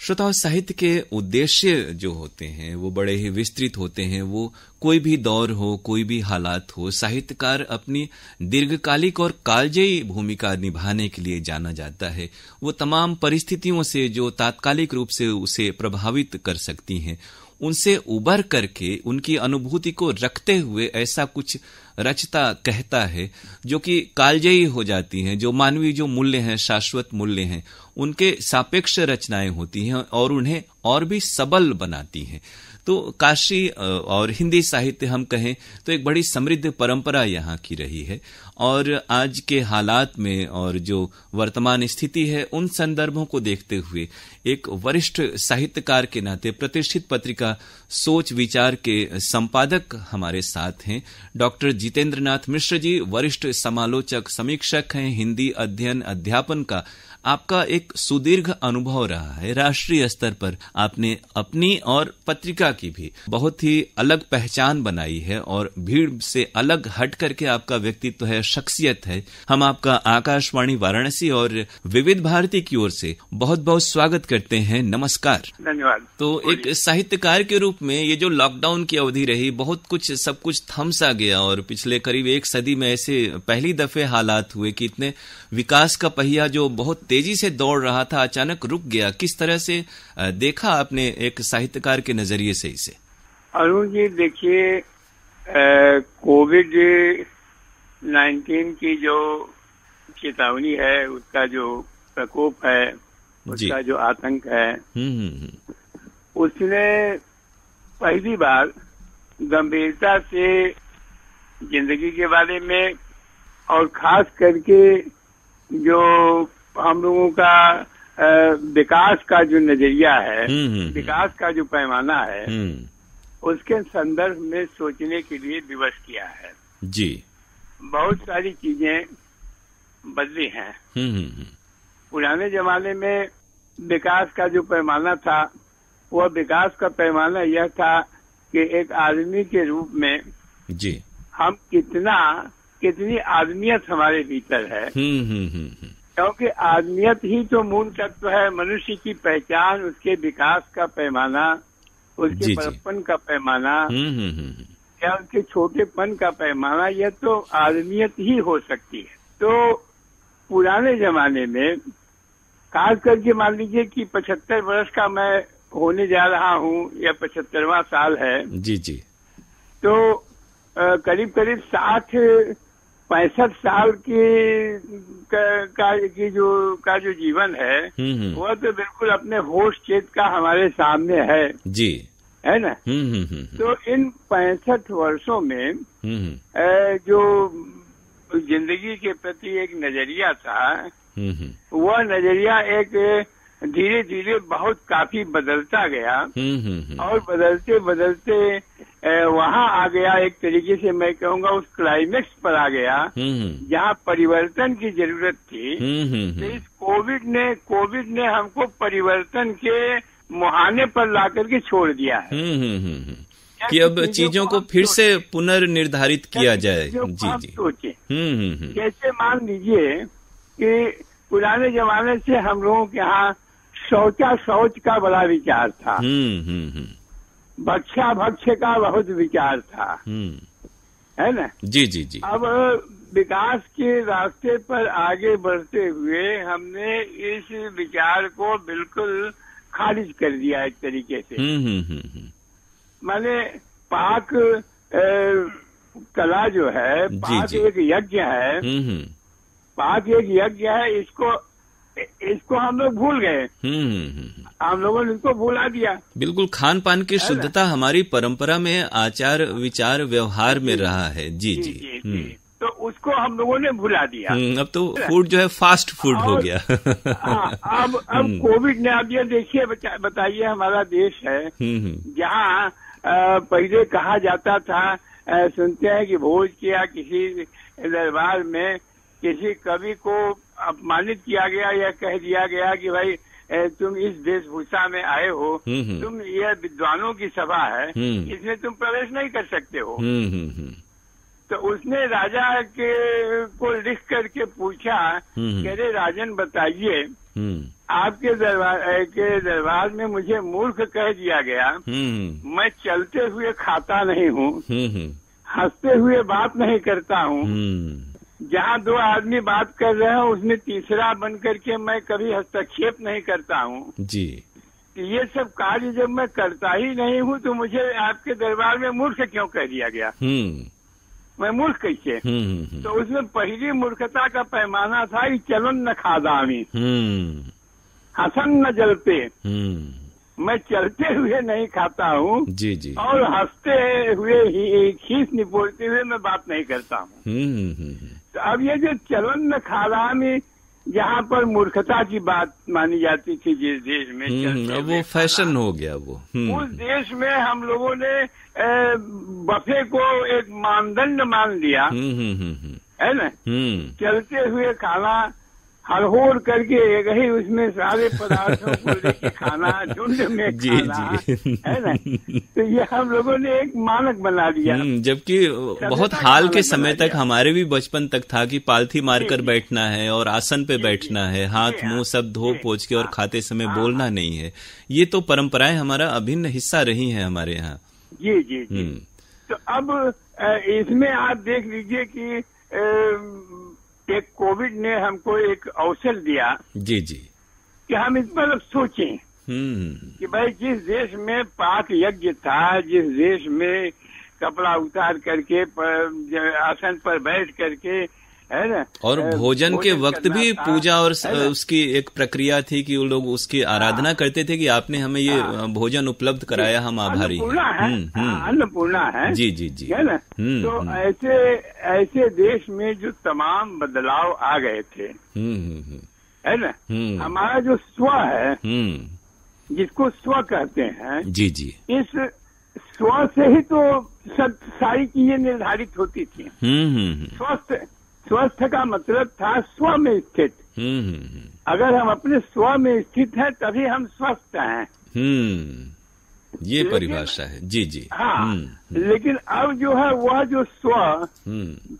श्रोताओं, साहित्य के उद्देश्य जो होते हैं वो बड़े ही विस्तृत होते हैं। वो कोई भी दौर हो, कोई भी हालात हो, साहित्यकार अपनी दीर्घकालिक और कालजयी भूमिका निभाने के लिए जाना जाता है। वो तमाम परिस्थितियों से जो तात्कालिक रूप से उसे प्रभावित कर सकती हैं, उनसे उबर करके उनकी अनुभूति को रखते हुए ऐसा कुछ रचता कहता है जो कि कालजयी हो जाती हैं, जो मानवीय जो मूल्य हैं, शाश्वत मूल्य हैं, उनके सापेक्ष रचनाएं होती हैं और उन्हें और भी सबल बनाती हैं। तो काशी और हिंदी साहित्य हम कहें तो एक बड़ी समृद्ध परंपरा यहाँ की रही है और आज के हालात में और जो वर्तमान स्थिति है उन संदर्भों को देखते हुए एक वरिष्ठ साहित्यकार के नाते प्रतिष्ठित पत्रिका सोच विचार के संपादक हमारे साथ हैं। डॉक्टर जितेंद्र नाथ मिश्र जी वरिष्ठ समालोचक समीक्षक हैं। हिंदी अध्ययन अध्यापन का आपका एक सुदीर्घ अनुभव रहा है। राष्ट्रीय स्तर पर आपने अपनी और पत्रिका की भी बहुत ही अलग पहचान बनाई है और भीड़ से अलग हट करके आपका व्यक्तित्व है, शख्सियत है। हम आपका आकाशवाणी वाराणसी और विविध भारती की ओर से बहुत बहुत स्वागत करते हैं। नमस्कार। धन्यवाद। तो एक साहित्यकार के रूप में ये जो लॉकडाउन की अवधि रही, बहुत कुछ सब कुछ थम सा गया और पिछले करीब एक सदी में ऐसे पहली दफे हालात हुए कि इतने विकास का पहिया जो बहुत तेजी से दौड़ रहा था अचानक रुक गया। किस तरह से देखा आपने एक साहित्यकार के नजरिए से इसे? अरुण जी, देखिए, कोविड-19 की जो चेतावनी है, उसका जो प्रकोप है, उसका जो आतंक है, उसने पहली बार गंभीरता से जिंदगी के बारे में और खास करके जो हम लोगों का विकास का जो नजरिया है, विकास का जो पैमाना है, उसके संदर्भ में सोचने के लिए विवश किया है जी। बहुत सारी चीजें बदली हैं। पुराने जमाने में विकास का जो पैमाना था, वह विकास का पैमाना यह था कि एक आदमी के रूप में जी हम कितनी आदमियत हमारे भीतर है। क्योंकि आदमियत ही तो मूल तत्व है। मनुष्य की पहचान, उसके विकास का पैमाना, उसके बड़प्पन का पैमाना या उसके छोटेपन का पैमाना, यह तो आदमियत ही हो सकती है। तो पुराने जमाने में खास करके मान लीजिए कि 75 वर्ष का मैं होने जा रहा हूँ या 75वां साल है जी जी, तो करीब 65 साल का जो जीवन है वह तो बिल्कुल अपने होश चेत का हमारे सामने है जी, है ना। तो इन 65 वर्षों में जो जिंदगी के प्रति एक नजरिया था, वह नजरिया एक धीरे धीरे बहुत काफी बदलता गया और बदलते बदलते वहाँ आ गया, एक तरीके से मैं कहूँगा उस क्लाइमेक्स पर आ गया जहाँ परिवर्तन की जरूरत थी। तो इस कोविड ने हमको परिवर्तन के मुहाने पर ला करके छोड़ दिया है कि अब चीजों को फिर से पुनर्निर्धारित किया जाए। जी जी, सोचे कैसे, मान लीजिए कि पुराने जमाने से हम लोगों के यहाँ शौच का बड़ा विचार था, भक्ष का बहुत विचार था, है ना। जी जी जी। अब विकास के रास्ते पर आगे बढ़ते हुए हमने इस विचार को बिल्कुल खारिज कर दिया एक तरीके से। माने पाक कला जो है, पाक एक यज्ञ है, पाक एक यज्ञ है, इसको हम लोग भूल गए। हम लोगों ने इसको भुला दिया। बिल्कुल, खान पान की शुद्धता हमारी परंपरा में, आचार विचार व्यवहार में रहा है। जी जी, तो उसको हम लोगों ने भुला दिया। अब तो फूड जो है फास्ट फूड हो गया। अब कोविड ने, अब ये देखिए, बताइए, हमारा देश है जहाँ पहले कहा जाता था, सुनते हैं कि भोज किया किसी दरबार में, किसी कवि को अपमानित किया गया या कह दिया गया कि भाई तुम इस वेशभूषा में आए हो, तुम, यह विद्वानों की सभा है, इसमें तुम प्रवेश नहीं कर सकते हो। तो उसने राजा को लिख करके पूछा कि अरे राजन, बताइए आपके दरबार में मुझे मूर्ख कह दिया गया। मैं चलते हुए खाता नहीं हूँ, हंसते हुए बात नहीं करता हूँ, जहाँ दो आदमी बात कर रहे हैं उसमें तीसरा बन करके मैं कभी हस्तक्षेप नहीं करता हूँ जी। ये सब कार्य जब मैं करता ही नहीं हूँ तो मुझे आपके दरबार में मूर्ख क्यों कह दिया गया? मैं मूर्ख कैसे? तो उसमें पहली मूर्खता का पैमाना था कि चलन न खादामी, हसन न जलते। मैं चलते हुए नहीं खाता हूँ जी जी, और हंसते हुए खीस निपोड़ते हुए मैं बात नहीं करता हूँ। तो अब ये जो चलन न खादामी, जहाँ पर मूर्खता की बात मानी जाती थी जिस देश में, अब वो फैशन हो गया वो। उस देश में हम लोगों ने बफे को एक मानदंड मान लिया, है ना? चलते हुए खाना, हड़होड़ करके एक ही उसमें सारे पदार्थों को लेके खाना, झुंड में जी खाना, जी, है ना? तो ये हम लोगों ने एक मानक बना दिया। जबकि बहुत हाल के समय तक, हमारे भी बचपन तक था कि पालथी मारकर बैठना है और आसन पे बैठना है, हाथ मुंह सब धो पोंछ के और खाते समय बोलना नहीं है। ये तो परंपराएं हमारा अभिन्न हिस्सा रही हैं हमारे यहाँ। जी जी जी। तो अब इसमें आप देख लीजिए कि एक कोविड ने हमको एक अवसर दिया जी जी, कि हम इस पर अब सोचें कि भाई जिस देश में पाक यज्ञ था, जिस देश में कपड़ा उतार करके आसन पर बैठ करके, है ना, और भोजन के वक्त भी पूजा और उसकी एक प्रक्रिया थी कि वो लोग उसकी आराधना करते थे कि आपने हमें ये भोजन उपलब्ध कराया, हम आभारी हैं। अन्नपूर्णा है जी जी जी, है ना? तो ऐसे देश में जो तमाम बदलाव आ गए थे, है ना, हमारा जो स्व है, जिसको स्व कहते हैं, जी जी, इस स्व से ही तो सब सारी चीजें निर्धारित होती थी। स्वस्थ का मतलब था स्व में स्थित। अगर हम अपने स्व में स्थित हैं तभी हम स्वस्थ हैं। ये परिभाषा है। जी जी। हाँ, लेकिन अब जो है वह जो स्व,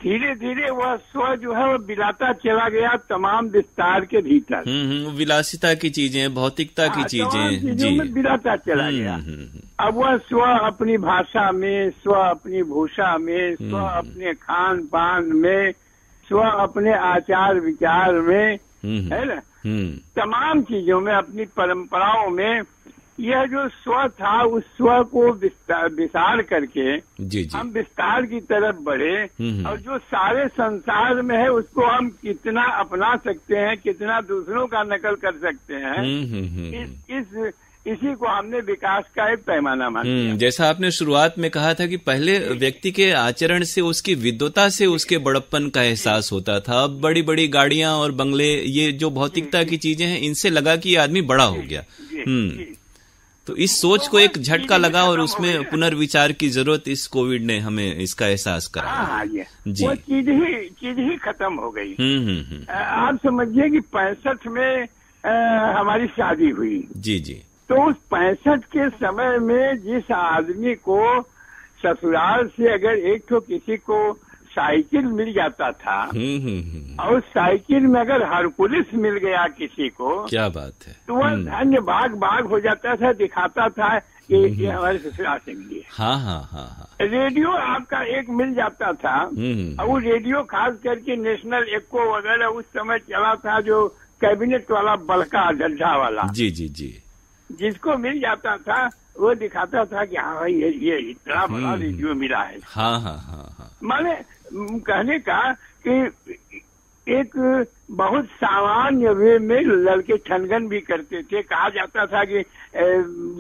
धीरे धीरे वह स्व जो है वह बिलाता चला गया तमाम विस्तार के भीतर। विलासिता की चीजें, भौतिकता की चीजें जी में बिलाता चला गया। अब वह स्व अपनी भाषा में, स्व अपनी भूषा में, स्व अपने खान पान में, स्व अपने आचार विचार में, है ना, तमाम चीजों में, अपनी परंपराओं में, यह जो स्व था उस स्व को विस्तार करके जी जी, हम विस्तार की तरफ बढ़े और जो सारे संसार में है उसको हम कितना अपना सकते हैं, कितना दूसरों का नकल कर सकते हैं, इसी को हमने विकास का एक पैमाना माना। जैसा आपने शुरुआत में कहा था कि पहले व्यक्ति के आचरण से, उसकी विद्वता से उसके बड़प्पन का एहसास होता था। अब बड़ी बड़ी गाड़ियां और बंगले, ये जो भौतिकता की चीजें हैं, इनसे लगा कि ये आदमी बड़ा हो गया। तो इस सोच को एक झटका लगा और उसमें पुनर्विचार की जरूरत इस कोविड ने हमें इसका एहसास कराया। जी, वो चीज ही खत्म हो गई। आप समझिए कि 65 में हमारी शादी हुई। जी जी। तो उस 65 के समय में जिस आदमी को ससुराल से अगर एक तो किसी को साइकिल मिल जाता था और साइकिल में अगर हरकुलिस मिल गया किसी को, क्या बात है, तो वह धन्य भाग हो जाता था, दिखाता था कि ये हमारे ससुराल से मिली है। हाँ। रेडियो आपका एक मिल जाता था और वो रेडियो खास करके नेशनल एक्को वगैरह उस समय चला था, जो कैबिनेट वाला बड़का डंडा वाला। जी जी जी। जिसको मिल जाता था वो दिखाता था कि हाँ भाई ये इतना बड़ा रेडियो मिला है। हाँ। माने कहने का कि एक बहुत सामान्य वे में लड़के छनगन भी करते थे। कहा जाता था कि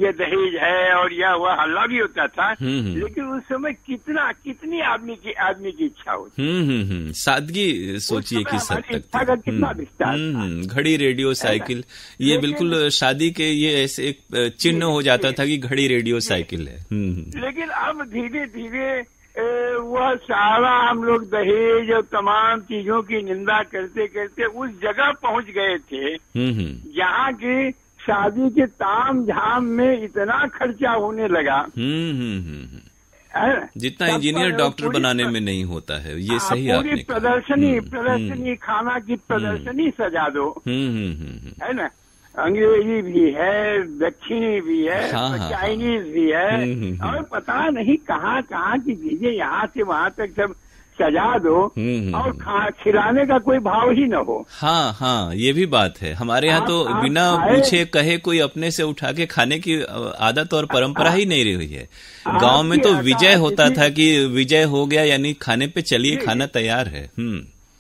ये दहेज है और यह वह हल्ला भी होता था, लेकिन उस समय कितनी आदमी की इच्छा होती। सादगी सोचिए किस हद तक इच्छा का कितना विस्तार था। घड़ी, रेडियो, साइकिल, ये बिल्कुल शादी के ये ऐसे एक चिन्ह हो जाता था कि घड़ी, रेडियो, साइकिल है। लेकिन अब धीरे धीरे वह सारा हम लोग दहेज और तमाम चीजों की निंदा करते करते उस जगह पहुंच गए थे जहाँ की शादी के ताम झाम में इतना खर्चा होने लगा जितना इंजीनियर डॉक्टर बनाने में नहीं होता है, ये सही आपने पूरी प्रदर्शनी खाना की प्रदर्शनी सजा दो, है ना। अंग्रेजी भी है, दक्षिणी भी है, चाइनीज भी है, और पता नहीं कहाँ कहाँ की चीजें यहाँ से वहाँ तक सब सजा दो, और खिलाने का कोई भाव ही न हो। हाँ हाँ, ये भी बात है। हमारे यहाँ तो बिना पूछे कहे कोई अपने से उठा के खाने की आदत और परंपरा ही नहीं रही है। गांव में तो विजय होता था कि विजय हो गया यानी खाने पे चलिए, खाना तैयार है।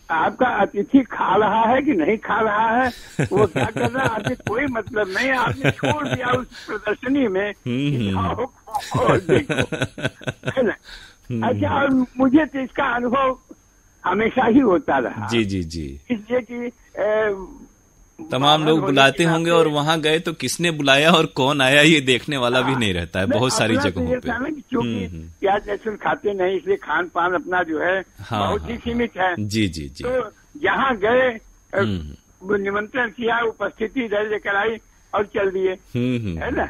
आपका अतिथि खा रहा है कि नहीं खा रहा है, वो क्या कर रहा है, आपसे कोई मतलब नहीं, आपने छोड़ दिया उस प्रदर्शनी में। देखो, है ना। अच्छा, और मुझे तो इसका अनुभव हमेशा ही होता रहा। जी जी जी। इसलिए कि तमाम लोग बुलाते होंगे और वहाँ गए तो किसने बुलाया और कौन आया ये देखने वाला भी नहीं रहता है बहुत सारी जगहों पे। क्योंकि प्याज लहसुन खाते नहीं, इसलिए खान पान अपना जो है बहुत ही सीमित है। जी जी जी। तो यहाँ गए, निमंत्रण किया, उपस्थिति दर्ज कराई और चल दिए, है ना।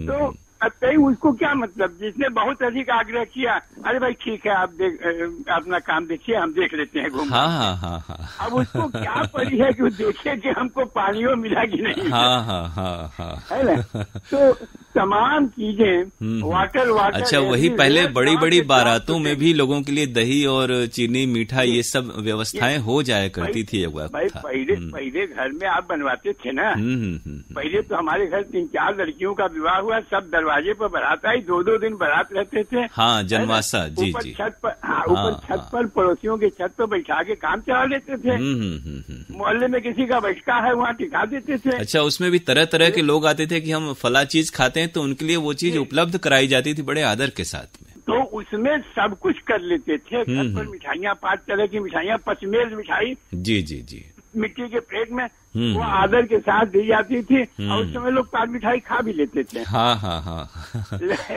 तो कई उसको क्या मतलब, जिसने बहुत अधिक आग्रह किया, अरे भाई ठीक है, आप अपना काम देखिए, हम देख लेते हैं घूम। हाँ। अब उसको क्या पड़ी है कि वो देखे कि हमको पानियों मिला कि नहीं। हाँ। है ना। तो तमाम चीजें वाटर। अच्छा, वही पहले बड़ी बड़ी बारातों में भी लोगों के लिए दही और चीनी मीठा ये सब व्यवस्थाएं हो जाया करती थी। पहले घर में आप बनवाते थे ना। पहले तो हमारे घर 3-4 लड़कियों का विवाह हुआ, सब दरवाजे पर बारात आई, 2-2 दिन बारात रहते थे। हाँ, जनवासा। जी जी। छत पर, ऊपर छत पर पड़ोसियों के छत पर बैठा के काम चला लेते थे। मोहल्ले में किसी का बैठका है वहाँ टिका देते थे। अच्छा, उसमें भी तरह तरह के लोग आते थे कि हम फला चीज खाते हैं, तो उनके लिए वो चीज उपलब्ध कराई जाती थी बड़े आदर के साथ में। तो उसमें सब कुछ कर लेते थे। घर पर मिठाइयाँ, 5 तरह की मिठाइयाँ, पचमेल मिठाई। जी जी जी। मिट्टी के प्लेट में वो आदर के साथ दी जाती थी, और उस समय लोग 5 मिठाई खा भी लेते थे। हाँ।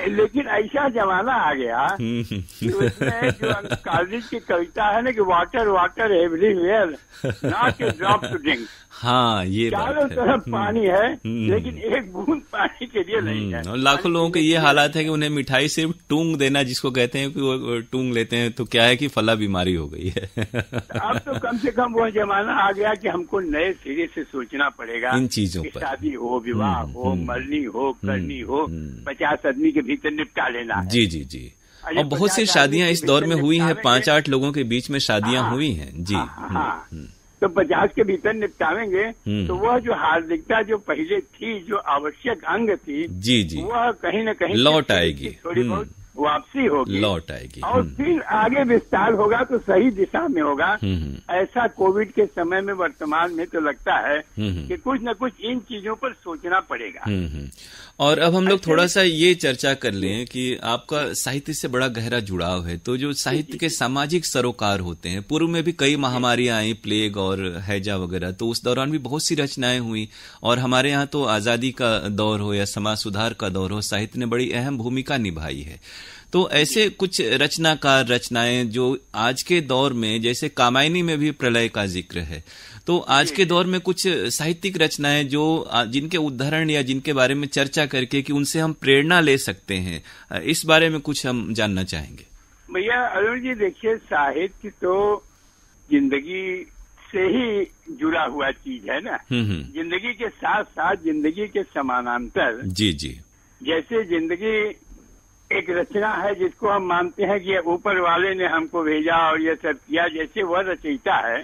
लेकिन ऐसा जमाना आ गया कि उसमें जो कॉलेज की कविता है ना कि water everywhere, not a drop to drink. हाँ, ये चारों तरफ पानी है, लेकिन एक बूंद पानी के लिए नहीं है। और लाखों लोगों के ये हालात है कि उन्हें मिठाई सिर्फ टूंग देना, जिसको कहते हैं कि वो टूंग लेते हैं, तो क्या है कि फला बीमारी हो गई है। अब तो कम से कम वो जमाना आ गया कि हमको नए सिरे से सोचना पड़ेगा इन चीजों पर। शादी हो, विवाह हो, मरनी हो, करनी हो, 50 आदमी के भीतर निपटा लेना है। जी जी जी। और बहुत सी शादियां इस दौर में हुई हैं, 5-8 लोगों के बीच में शादियां हुई हैं। जी। तो 50 के भीतर निपटावेंगे तो वह जो हार्दिकता जो पहले थी, जो आवश्यक अंग थी, जी जी, वह कहीं न कहीं लौट आएगी, थोड़ी बहुत वापसी होगी, लौट आएगी, और फिर आगे विस्तार होगा तो सही दिशा में होगा। ऐसा कोविड के समय में वर्तमान में तो लगता है कि कुछ न कुछ इन चीजों पर सोचना पड़ेगा। और अब हम लोग थोड़ा सा ये चर्चा कर लें कि आपका साहित्य से बड़ा गहरा जुड़ाव है, तो जो साहित्य के सामाजिक सरोकार होते हैं, पूर्व में भी कई महामारियां आई, प्लेग और हैजा वगैरह, तो उस दौरान भी बहुत सी रचनाएं हुई, और हमारे यहाँ तो आजादी का दौर हो या समाज सुधार का दौर हो, साहित्य ने बड़ी अहम भूमिका निभाई है। तो ऐसे कुछ रचनाकार रचनाएं जो आज के दौर में, जैसे कामायनी में भी प्रलय का जिक्र है, तो आज के दौर में कुछ साहित्यिक रचनाएं जो जिनके उदाहरण या जिनके बारे में चर्चा करके कि उनसे हम प्रेरणा ले सकते हैं, इस बारे में कुछ हम जानना चाहेंगे। भैया अरुण जी, देखिए, साहित्य तो जिंदगी से ही जुड़ा हुआ चीज है ना। जिंदगी के साथ साथ जिंदगी के समानांतर। जी जी। जैसे जिंदगी एक रचना है जिसको हम मानते हैं कि ऊपर वाले ने हमको भेजा और ये सब किया, जैसे वह रचयिता है,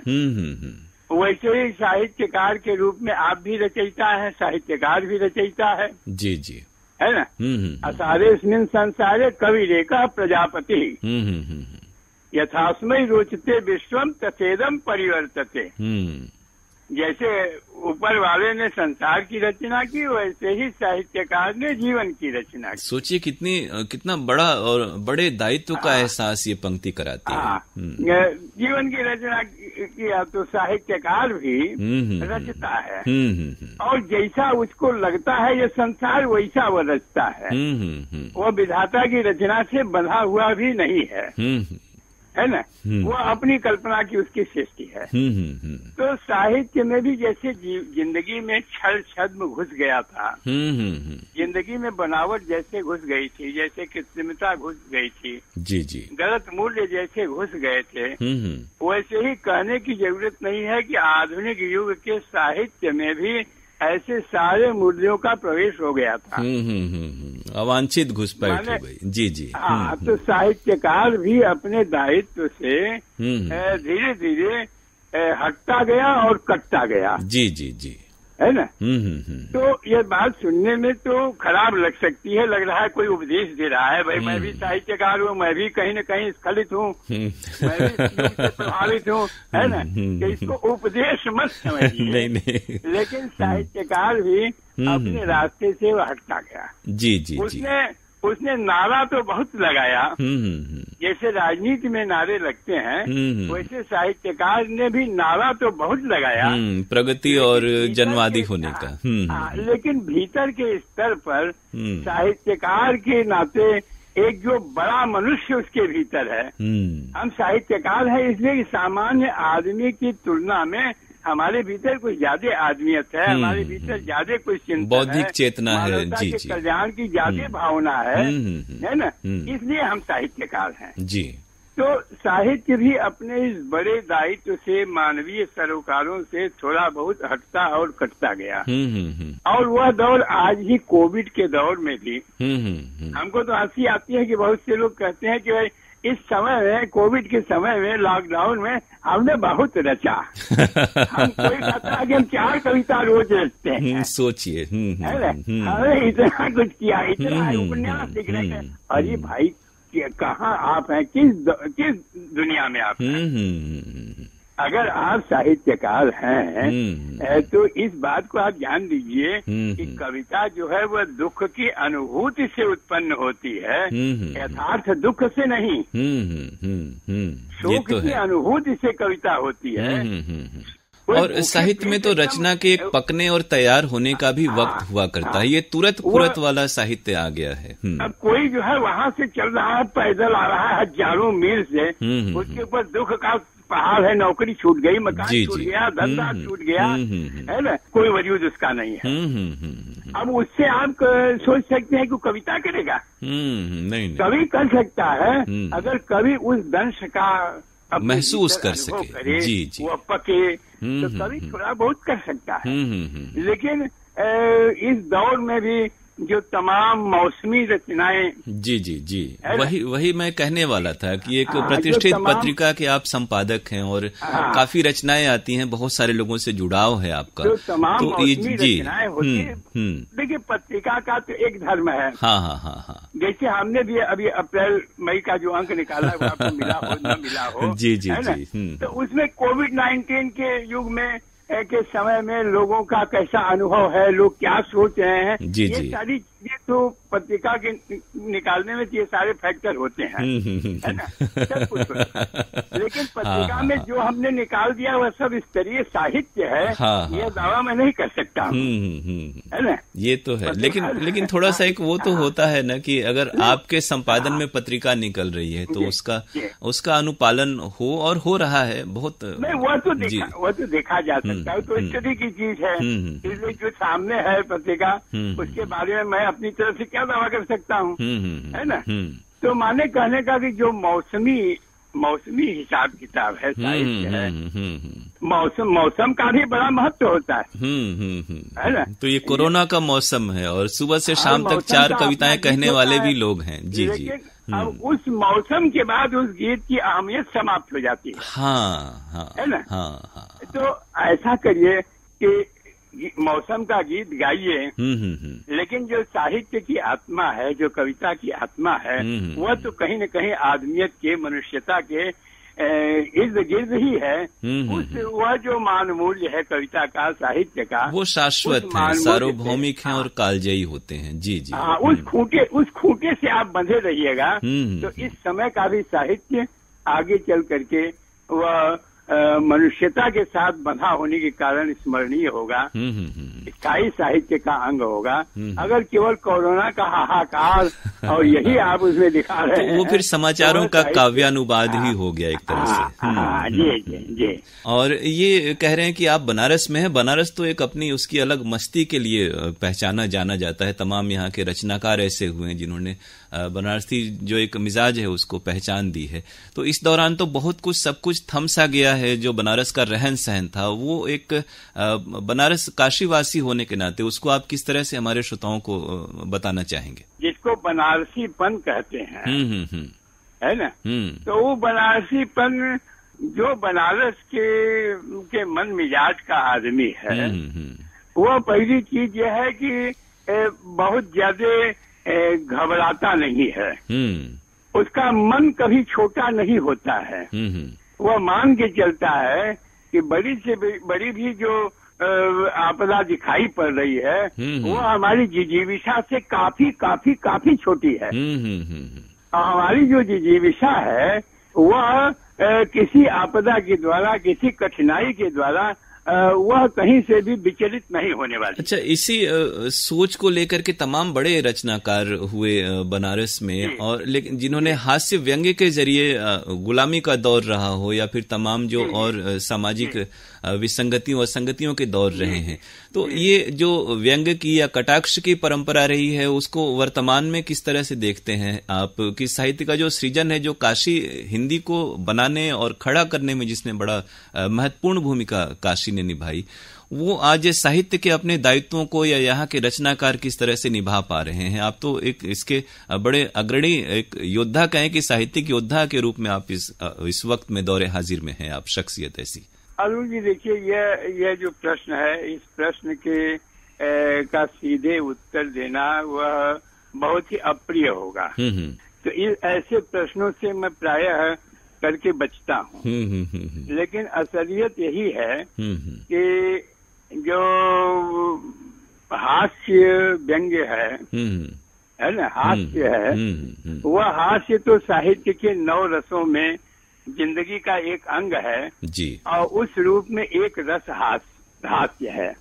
वैसे ही साहित्यकार के रूप में आप भी रचयिता है, साहित्यकार भी रचयिता है। जी जी, है ना। असारेस्मिन् संसारे कविरेकः प्रजापति यथास्मै रोचते विश्वम तथेदम परिवर्तते। जैसे ऊपर वाले ने संसार की रचना की, वैसे ही साहित्यकार ने जीवन की रचना की। सोचिए कितना बड़ा और बड़े दायित्व का एहसास ये पंक्ति कराती है। जीवन की रचना किया तो साहित्यकार भी रचता है, और जैसा उसको लगता है ये संसार, वैसा वो रचता है। वो विधाता की रचना से बंधा हुआ भी नहीं है, है ना, वो अपनी कल्पना की उसकी सृष्टि है। तो साहित्य में भी जैसे जिंदगी में छल छद्म घुस गया था, जिंदगी में बनावट जैसे घुस गई थी, जैसे कृत्रिमता घुस गई थी, जी जी, गलत मूल्य जैसे घुस गए थे, वैसे ही कहने की जरूरत नहीं है कि आधुनिक युग के साहित्य में भी ऐसे सारे मूल्यों का प्रवेश हो गया था। अवांछित घुसपैठ हो गई। जी जी। हाँ, तो साहित्यकार भी अपने दायित्व से धीरे धीरे हटता गया और कटता गया। जी जी जी, है ना। तो ये बात सुनने में तो खराब लग सकती है, लग रहा है कोई उपदेश दे रहा है, भाई मैं भी साहित्यकार हूँ, मैं भी कहीं न कहीं स्खलित हूँ, मैं भी इससे प्रभावित हूँ, है ना, कि इसको उपदेश मत समझिए। नहीं। लेकिन साहित्यकार भी अपने रास्ते से वो हटता गया। जी जी, उसने नारा तो बहुत लगाया, जैसे राजनीति में नारे लगते हैं, वैसे साहित्यकार ने भी नारा तो बहुत लगाया, प्रगति और जनवादी होने का। लेकिन भीतर के स्तर पर साहित्यकार के नाते एक जो बड़ा मनुष्य उसके भीतर है, हम साहित्यकार हैं इसलिए सामान्य आदमी की तुलना में हमारे भीतर कुछ ज्यादा आदमियत है, हमारे भीतर ज्यादा कुछ चिंतन है, बौद्धिक चेतना है, जी जी, कल्याण की ज्यादा भावना है ना, इसलिए हम साहित्यकार हैं। जी। तो साहित्य भी अपने इस बड़े दायित्व से मानवीय सरोकारों से थोड़ा बहुत हटता और कटता गया। और वह दौर आज ही कोविड के दौर में भी हमको तो हंसी आती है कि बहुत से लोग कहते हैं कि भाई इस समय में, कोविड के समय में, लॉकडाउन में हमने बहुत रचा। हम कोई कहता है कि हम 4 कविता रोज रचते हैं, सोचिए, हमने इतना कुछ किया, इतना उपन्यास लिख रहे हैं। अरे भाई कहाँ आप हैं, किस दुनिया में आप हैं? अगर आप साहित्यकार हैं तो इस बात को आप जान लीजिए कि कविता जो है वह दुख की अनुभूति से उत्पन्न होती है, यथार्थ दुख से नहीं। शोक की अनुभूति से कविता होती है। और साहित्य में तो रचना के एक पकने और तैयार होने का भी वक्त हुआ करता है, ये तुरंत फुरत वाला साहित्य आ गया है। अब कोई जो है वहाँ से चल रहा है, पैदल आ रहा है हजारों मील से, उसके ऊपर दुख का पहाड़ है, नौकरी छूट गई, मकान छूट गया, धंधा छूट गया, है ना, कोई वजूद उसका नहीं है। अब उससे आप सोच सकते हैं कि कविता करेगा? नहीं। कवि कर सकता है अगर कवि उस दंश का महसूस कर सके, जी जी, वो पके, तो कवि थोड़ा बहुत कर सकता है। लेकिन इस दौर में भी जो तमाम मौसमी रचनाएं, जी जी जी, वही मैं कहने वाला था कि एक प्रतिष्ठित पत्रिका के आप संपादक हैं और काफी रचनाएं आती हैं, बहुत सारे लोगों से जुड़ाव है आपका, जो तमाम मौसमी रचनाएं होती हैं। देखिए पत्रिका का तो एक धर्म है। हाँ। जैसे हमने भी अभी अप्रैल मई का जो अंक निकाला वो आपको मिला हो न मिला हो, जी जी जी, तो उसमें कोविड-19 के युग में के समय में लोगों का कैसा अनुभव है, लोग क्या सोच रहे हैं, ये सारी चीजें तो पत्रिका के निकालने में ये सारे फैक्टर होते हैं, है ना, सब कुछ होता है। लेकिन पत्रिका में जो हमने निकाल दिया वह सब स्तरीय साहित्य है, ये दावा मैं नहीं कर सकता हूँ, है ना। ये तो है, लेकिन थोड़ा सा एक वो तो होता है ना कि अगर आपके संपादन में पत्रिका निकल रही है तो उसका अनुपालन हो और हो रहा है बहुत। वो तो देखा जा सकता है, तो स्टडी की चीज है, इसलिए जो सामने है पत्रिका उसके बारे में मैं अपनी तरफ से क्या दावा कर सकता हूँ, है ना। तो माने कहने का कि जो मौसमी हिसाब किताब है, साहित्य है, मौसम का भी बड़ा महत्व होता है ना। तो ये कोरोना का मौसम है और सुबह से शाम तक 4 कविताएं कहने वाले भी लोग हैं, जी जी। अब उस मौसम के बाद उस गीत की अहमियत समाप्त हो जाती है, है ना। तो ऐसा करिए कि मौसम का गीत गाइए, लेकिन जो साहित्य की आत्मा है, जो कविता की आत्मा है, वह तो कहीं न कहीं आदमियत के, मनुष्यता के इर्द गिर्द ही है। वह जो मानमूल्य है कविता का, साहित्य का, वो शाश्वत है, सार्वभौमिक है और कालजयी होते हैं, जी जी। उस खूंटे से आप बंधे रहिएगा तो इस समय का भी साहित्य आगे चल करके वह मनुष्यता के साथ बंधा होने के कारण स्मरणीय होगा। स्थायी साहित्य का अंग होगा। अगर केवल कोरोना का हाहाकार और यही आप उसमें दिखा रहे हैं, वो फिर समाचारों का काव्यानुवाद ही हो गया एक तरह से। जी। और ये कह रहे हैं कि आप बनारस में हैं। बनारस तो एक अपनी उसकी अलग मस्ती के लिए पहचाना जाना जाता है। तमाम यहाँ के रचनाकार ऐसे हुए हैं जिन्होंने बनारसी जो एक मिजाज है उसको पहचान दी है। तो इस दौरान तो बहुत कुछ सब कुछ थम सा गया है। जो बनारस का रहन सहन था वो एक बनारस काशीवासी होने के नाते उसको आप किस तरह से हमारे श्रोताओं को बताना चाहेंगे? जिसको बनारसीपन कहते हैं, है ना, तो वो बनारसीपन जो बनारस के मन मिजाज का आदमी है, वो पहली चीज यह है कि बहुत ज्यादा घबराता नहीं है। उसका मन कभी छोटा नहीं होता है। वह मान के चलता है कि बड़ी से बड़ी भी जो आपदा दिखाई पड़ रही है वो हमारी जिजीविषा से काफी काफी काफी छोटी है। और हमारी जो जिजीविषा है वह किसी आपदा के द्वारा, किसी कठिनाई के द्वारा वह कहीं से भी विचलित नहीं होने वाली। अच्छा, इसी सोच को लेकर के तमाम बड़े रचनाकार हुए बनारस में, और लेकिन जिन्होंने हास्य व्यंग्य के जरिए गुलामी का दौर रहा हो या फिर तमाम जो और सामाजिक विसंगतियों और संगतियों के दौर रहे हैं, तो ये जो व्यंग्य की या कटाक्ष की परंपरा रही है उसको वर्तमान में किस तरह से देखते हैं आप? कि साहित्य का जो सृजन है, जो काशी हिंदी को बनाने और खड़ा करने में जिसने बड़ा महत्वपूर्ण भूमिका काशी ने निभाई, वो आज साहित्य के अपने दायित्वों को या यहाँ के रचनाकार किस तरह से निभा पा रहे हैं? आप तो एक इसके बड़े अग्रणी एक योद्धा कहें कि साहित्यिक योद्धा के रूप में आप इस वक्त में दौरे हाजिर में हैं, आप शख्सियत ऐसी। अरुण जी देखिए, यह जो प्रश्न है, इस प्रश्न के का सीधे उत्तर देना वह बहुत ही अप्रिय होगा। तो ऐसे प्रश्नों से मैं प्रायः करके बचता हूँ। लेकिन असलियत यही है कि जो हास्य व्यंग्य है ना, हास्य है, वह हास्य तो साहित्य के 9 रसों में जिंदगी का एक अंग है जी। और उस रूप में एक रस हास्य है।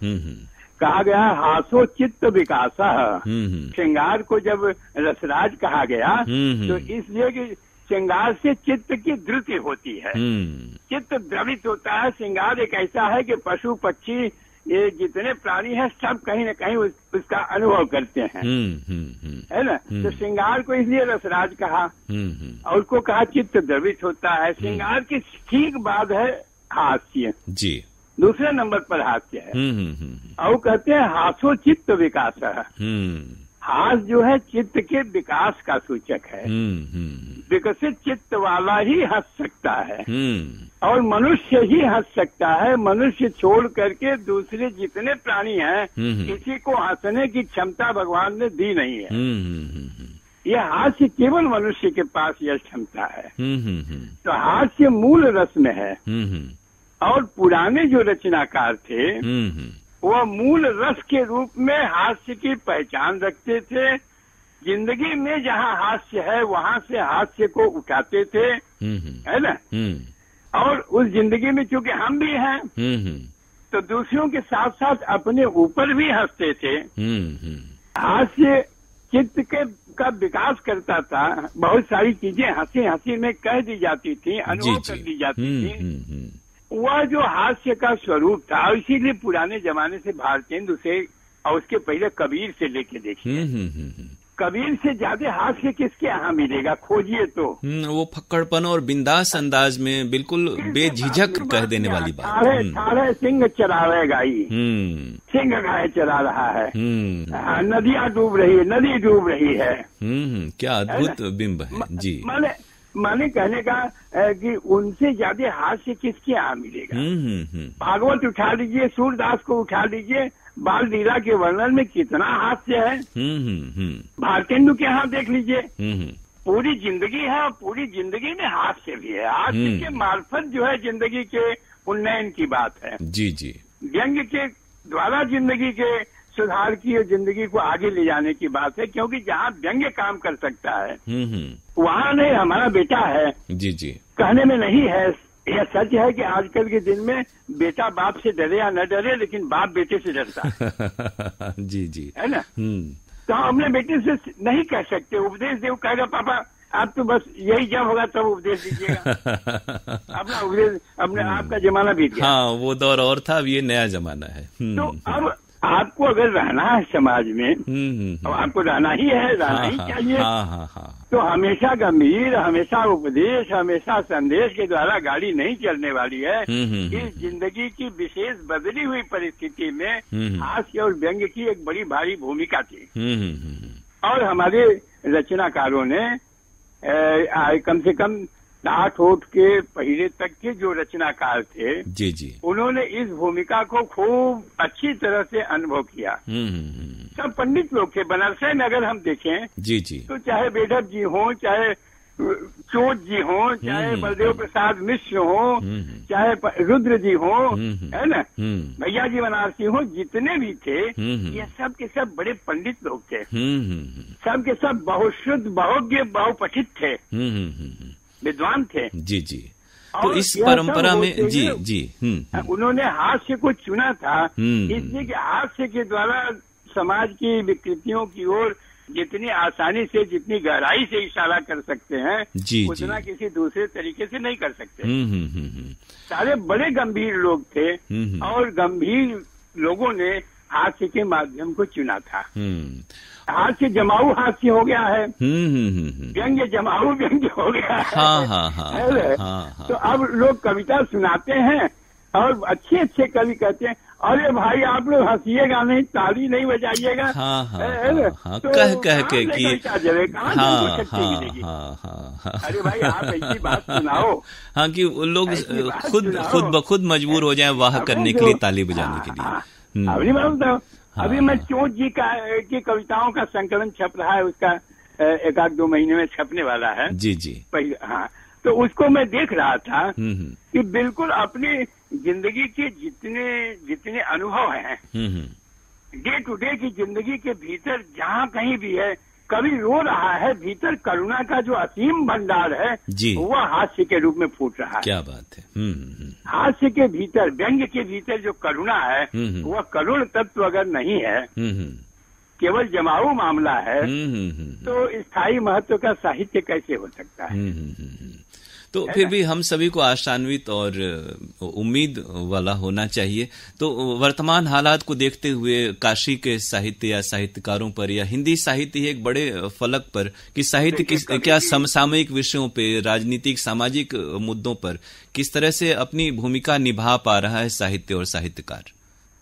कहा गया हासो चित्त विकासः। श्रृंगार को जब रसराज कहा गया तो इसलिए कि श्रृंगार से चित्त की धृति होती है, चित्त द्रवित होता है। श्रृंगार एक ऐसा है कि पशु पक्षी ये जितने प्राणी हैं सब कहीं न कहीं उसका अनुभव करते हैं, है ना। तो श्रृंगार को इसलिए रसराज कहा और उसको कहा चित्त द्रवित होता है। श्रृंगार की ठीक बाद है हास्य जी, दूसरे नंबर पर हास्य है। और कहते हैं हासो चित्त विकास। हास जो है चित्त के विकास का सूचक है। विकसित चित्त वाला ही हंस सकता है और मनुष्य ही हंस सकता है। मनुष्य छोड़ करके दूसरे जितने प्राणी हैं किसी को हंसने की क्षमता भगवान ने दी नहीं है। यह हास्य केवल मनुष्य के पास यह क्षमता है। तो हास्य मूल रस में है। और पुराने जो रचनाकार थे वह मूल रस के रूप में हास्य की पहचान रखते थे। जिंदगी में जहाँ हास्य है वहाँ से हास्य को उठाते थे, है ना। और उस जिंदगी में चूंकि हम भी हैं तो दूसरों के साथ साथ अपने ऊपर भी हंसते थे। हास्य चित्त का विकास करता था। बहुत सारी चीजें हंसी हंसी में कह दी जाती थी, अनुभव कर दी जाती थी। वह जो हास्य का स्वरूप था, इसीलिए पुराने जमाने से भारतेंदु से और उसके पहले कबीर से लेके देखिए, कबीर से ज्यादा हास्य किसके यहाँ मिलेगा? खोजिए तो। वो फक्कड़पन और बिंदास अंदाज में बिल्कुल बेझिझक कह देने वाली बात। सारे सिंह चरा रहे गाई, सिंह गाय चरा रहा है, नदियाँ डूब रही है, नदी डूब रही है। क्या अद्भुत बिंब है जी। माने कहने का कि उनसे ज्यादा हास्य किसके यहाँ मिलेगा? भागवत उठा लीजिए, सूरदास को उठा लीजिए, बाल लीला के वर्णन में कितना हास्य है। भारतेंदु के यहाँ देख लीजिए, पूरी जिंदगी है और पूरी जिंदगी में हास्य भी है। हास्य के मार्फत जो है जिंदगी के उन्नयन की बात है। जी जी। व्यंग्य के द्वारा जिंदगी के सुधार की और जिंदगी को आगे ले जाने की बात है। क्योंकि जहाँ व्यंग्य काम कर सकता है वहाँ नहीं, हमारा बेटा है जी जी, कहने में नहीं है, यह सच है कि आजकल के दिन में बेटा बाप से डरे या न डरे, लेकिन बाप बेटे से डरता है। जी जी, है ना। तो हम अपने बेटे से नहीं कह सकते, उपदेश दे, कहेगा पापा आप तो बस यही जब होगा तब उपदेश दीजिएगा। अपना उपदेश अपने आपका जमाना बीत गया। हाँ, वो दौर और था, अब ये नया जमाना है। तो अब आपको अगर रहना है समाज में, तो आपको रहना ही है, रहना ही चाहिए। तो हमेशा गंभीर, हमेशा उपदेश, हमेशा संदेश के द्वारा गाड़ी नहीं चलने वाली है। इस जिंदगी की विशेष बदली हुई परिस्थिति में हास्य और व्यंग की एक बड़ी भारी भूमिका थी। और हमारे रचनाकारों ने कम से कम 60 के पहले तक के जो रचनाकार थे, जी जी, उन्होंने इस भूमिका को खूब अच्छी तरह से अनुभव किया। सब पंडित लोग थे। बनारस में अगर हम देखें, जी जी, तो चाहे बेढप जी हों, चाहे चोट जी हों, चाहे बलदेव प्रसाद मिश्र हों, चाहे रुद्र जी हों, है ना, भैया जी बनारसी हों, जितने भी थे, ये सब के सब बड़े पंडित लोग थे। सब के सब बहुशुद्ध, बहुज्ञ, बहुपठित थे, विद्वान थे। जी जी। तो इस परंपरा में जी जी, उन्होंने हास्य को चुना था, इसलिए कि हास्य के द्वारा समाज की विकृतियों की ओर जितनी आसानी से, जितनी गहराई से इशारा कर सकते हैं, जी, उतना जी, किसी दूसरे तरीके से नहीं कर सकते। सारे बड़े गंभीर लोग थे और गंभीर लोगों ने हास्य के माध्यम को चुना था। हास्य जमाऊ हास्य हो गया है, व्यंग्य जमाऊ व्यंग्य हो गया है। तो अब लोग कविता सुनाते हैं और अच्छे अच्छे कवि कहते हैं, अरे भाई आप लोग हंसिएगा नहीं, ताली नहीं बजाइएगा। तो कह के कि अरे भाई आप ऐसी बात सुनाओ। हाँ, कि लोग खुद ब खुद मजबूर हो जाएं वाह करने के लिए, ताली बजाने के लिए। अभी मैं अभी मैं चोट जी की कविताओं का संकलन छप रहा है, उसका 1-2 महीने में छपने वाला है। जी जी। हाँ, तो उसको मैं देख रहा था कि बिल्कुल अपनी जिंदगी के जितने अनुभव हैं, डे टू डे की जिंदगी के भीतर जहाँ कहीं भी है, कभी रो रहा है, भीतर करुणा का जो असीम भंडार है, वह हास्य के रूप में फूट रहा है। क्या बात है। हास्य के भीतर, व्यंग्य के भीतर जो करुणा है, वह करुण तत्व अगर नहीं है, केवल जमाऊ मामला है, तो स्थायी महत्व का साहित्य कैसे हो सकता है। तो फिर भी हम सभी को आशान्वित और उम्मीद वाला होना चाहिए। तो वर्तमान हालात को देखते हुए काशी के साहित्य या साहित्यकारों पर, या हिंदी साहित्य एक बड़े फलक पर, कि साहित्य क्या समसामयिक विषयों पे, राजनीतिक सामाजिक मुद्दों पर किस तरह से अपनी भूमिका निभा पा रहा है साहित्य और साहित्यकार।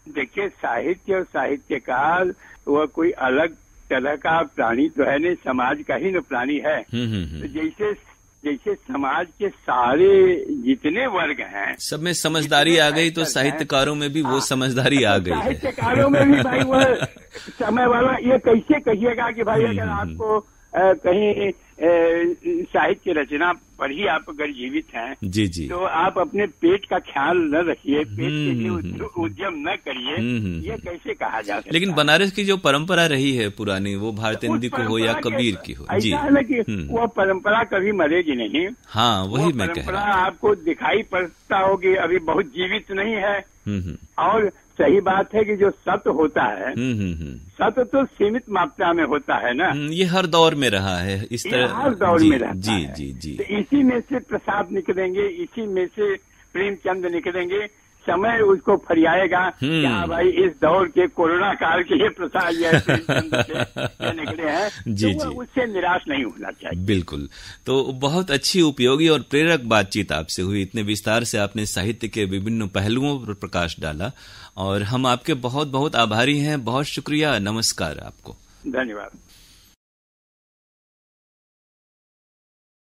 देखिए, साहित्य और साहित्यकार वह कोई अलग तरह का प्राणी तो है नहीं, समाज का ही न प्राणी है। तो जैसे समाज के सारे जितने वर्ग हैं, सब में समझदारी आ गई, तो साहित्यकारों में भी वो समझदारी आ गई है। साहित्यकारों में भी भाई वह समय वाला, ये कैसे कहिएगा कि भाई अगर आपको कहीं साहित्य रचना पर ही आप अगर जीवित हैं, जी जी, तो आप अपने पेट का ख्याल न रखिए, पेट के लिए उद्यम न करिए, ये कैसे कहा जा सकता है। लेकिन बनारस की जो परंपरा रही है पुरानी, वो भारतेंदु की हो या कबीर की हो, जी, ऐसा है कि वो परंपरा कभी मरेगी नहीं। हाँ, वही मैं कह रहा हूँ। आपको दिखाई पड़ता होगी, अभी बहुत जीवित नहीं है। और सही बात है कि जो सत्य होता है, सत्य तो सीमित मात्रा में होता है ना, ये हर दौर में रहा है इस तरह, हर दौर में रहता जी है। जी जी। तो इसी में से प्रसाद निकलेंगे, इसी में से प्रेमचंद निकलेंगे, समय उसको फरियाएगा कि हाँ भाई इस दौर के कोरोना काल के ये प्रसाद ये निकले हैं, जी तो जी, उससे निराश नहीं होना चाहिए। बिल्कुल। तो बहुत अच्छी, उपयोगी और प्रेरक बातचीत आपसे हुई। इतने विस्तार से आपने साहित्य के विभिन्न पहलुओं पर प्रकाश डाला और हम आपके बहुत बहुत आभारी हैं। बहुत शुक्रिया। नमस्कार आपको। धन्यवाद।